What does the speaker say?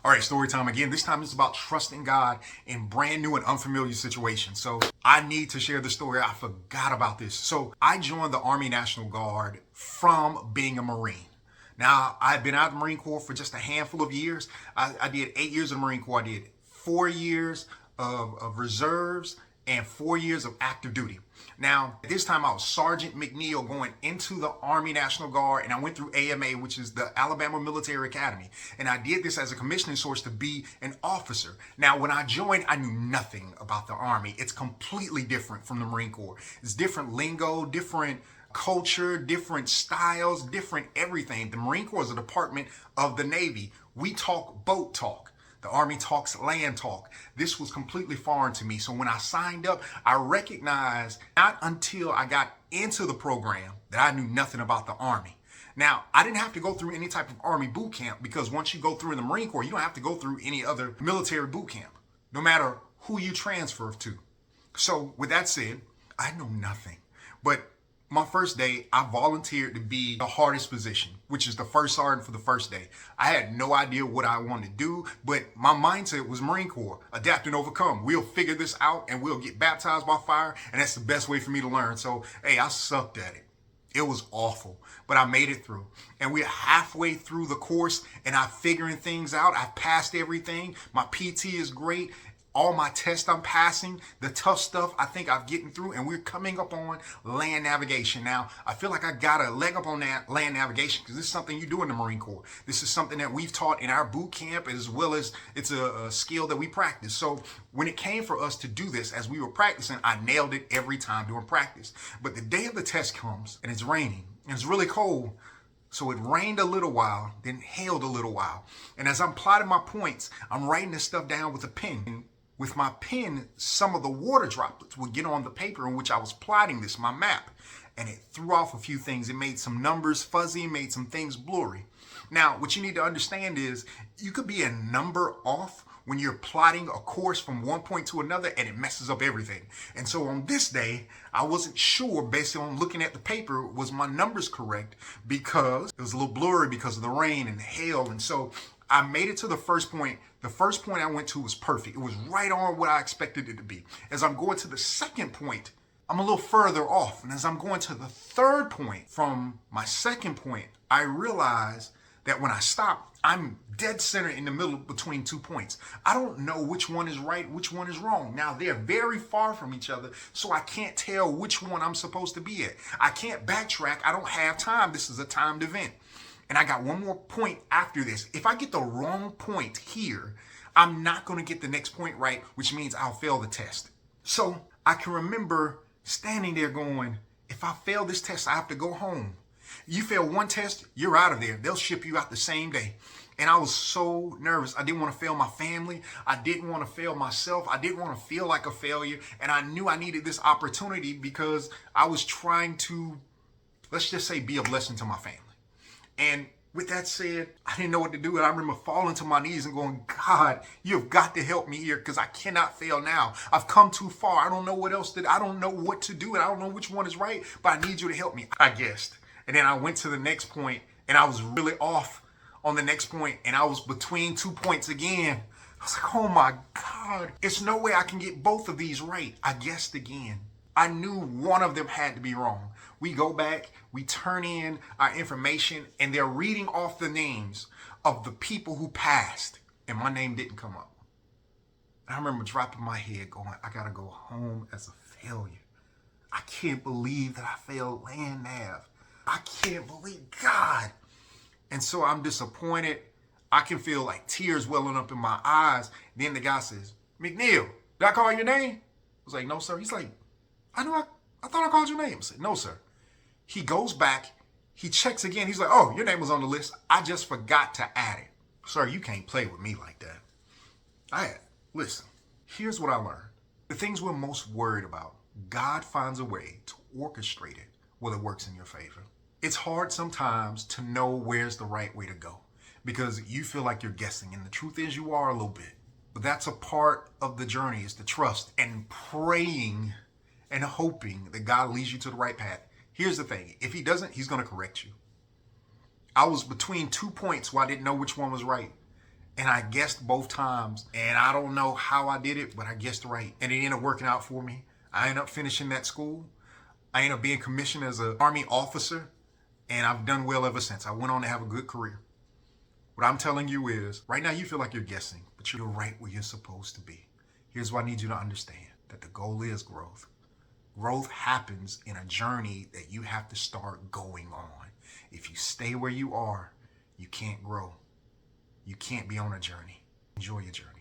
All right, story time again. This time it's about trusting God in brand new and unfamiliar situations. So I need to share the story. I forgot about this. So I joined the Army National Guard from being a Marine. Now, I've been out of the Marine Corps for just a handful of years. I did 8 years in the Marine Corps. I did 4 years of reserves and 4 years of active duty. Now, this time I was Sergeant McNeil going into the Army National Guard, and I went through AMA, which is the Alabama Military Academy. And I did this as a commissioning source to be an officer. Now, when I joined, I knew nothing about the Army. It's completely different from the Marine Corps. It's different lingo, different culture, different styles, different everything. The Marine Corps is a department of the Navy. We talk boat talk. The Army talks land talk. This was completely foreign to me. So when I signed up, I recognized not until I got into the program that I knew nothing about the Army. Now, I didn't have to go through any type of Army boot camp because once you go through in the Marine Corps, you don't have to go through any other military boot camp, no matter who you transfer to. So with that said, I know nothing. But my first day, I volunteered to be the hardest position, which is the first sergeant for the first day. I had no idea what I wanted to do, but my mindset was Marine Corps, adapt and overcome. We'll figure this out and we'll get baptized by fire, and that's the best way for me to learn. So, hey, I sucked at it. It was awful, but I made it through. And we're halfway through the course, and I'm figuring things out. I've passed everything. My PT is great. All my tests I'm passing, the tough stuff I think I'm getting through, and we're coming up on land navigation. Now, I feel like I got a leg up on that land navigation because this is something you do in the Marine Corps. This is something that we've taught in our boot camp, as well as it's a skill that we practice. So when it came for us to do this, as we were practicing, I nailed it every time during practice. But the day of the test comes, and it's raining, and it's really cold. So it rained a little while, then hailed a little while. And as I'm plotting my points, I'm writing this stuff down with a pen. With my pen, some of the water droplets would get on the paper in which I was plotting this, my map. And it threw off a few things. It made some numbers fuzzy, made some things blurry. Now, what you need to understand is you could be a number off when you're plotting a course from one point to another, and it messes up everything. And so on this day, I wasn't sure, based on looking at the paper, was my numbers correct, because it was a little blurry because of the rain and the hail. And so I made it to the first point. The first point I went to was perfect. It was right on what I expected it to be. As I'm going to the second point, I'm a little further off. And as I'm going to the third point from my second point, I realize that when I stop, I'm dead center in the middle between 2 points. I don't know which one is right, which one is wrong. Now, they're very far from each other, so I can't tell which one I'm supposed to be at. I can't backtrack. I don't have time. This is a timed event. And I got one more point after this. If I get the wrong point here, I'm not going to get the next point right, which means I'll fail the test. So I can remember standing there going, if I fail this test, I have to go home. You fail one test, you're out of there. They'll ship you out the same day. And I was so nervous. I didn't want to fail my family. I didn't want to fail myself. I didn't want to feel like a failure. And I knew I needed this opportunity because I was trying to, let's just say, be a blessing to my family. And with that said, I didn't know what to do. And I remember falling to my knees and going, God, you've got to help me here because I cannot fail now. I've come too far. I don't know what else I don't know what to do. And I don't know which one is right, but I need you to help me. I guessed. And then I went to the next point, and I was really off on the next point. And I was between 2 points again. I was like, oh my God, it's no way I can get both of these right. I guessed again. I knew one of them had to be wrong. We go back, we turn in our information, and they're reading off the names of the people who passed, and my name didn't come up. I remember dropping my head going, I gotta go home as a failure. I can't believe that I failed land nav. I can't believe God. And so I'm disappointed. I can feel like tears welling up in my eyes. Then the guy says, McNeil, did I call your name? I was like, no, sir. He's like, I thought I called your name. I said, no, sir. He goes back, he checks again. He's like, oh, your name was on the list. I just forgot to add it. Sir, you can't play with me like that. Listen, here's what I learned. The things we're most worried about, God finds a way to orchestrate it where it works in your favor. It's hard sometimes to know where's the right way to go because you feel like you're guessing. And the truth is you are a little bit. But that's a part of the journey, is to trust and praying and hoping that God leads you to the right path. Here's the thing. If he doesn't, he's going to correct you. I was between 2 points where I didn't know which one was right. And I guessed both times. And I don't know how I did it, but I guessed right. And it ended up working out for me. I ended up finishing that school. I ended up being commissioned as an Army officer. And I've done well ever since. I went on to have a good career. What I'm telling you is, right now you feel like you're guessing, but you're right where you're supposed to be. Here's what I need you to understand, that the goal is growth. Growth happens in a journey that you have to start going on. If you stay where you are, you can't grow. You can't be on a journey. Enjoy your journey.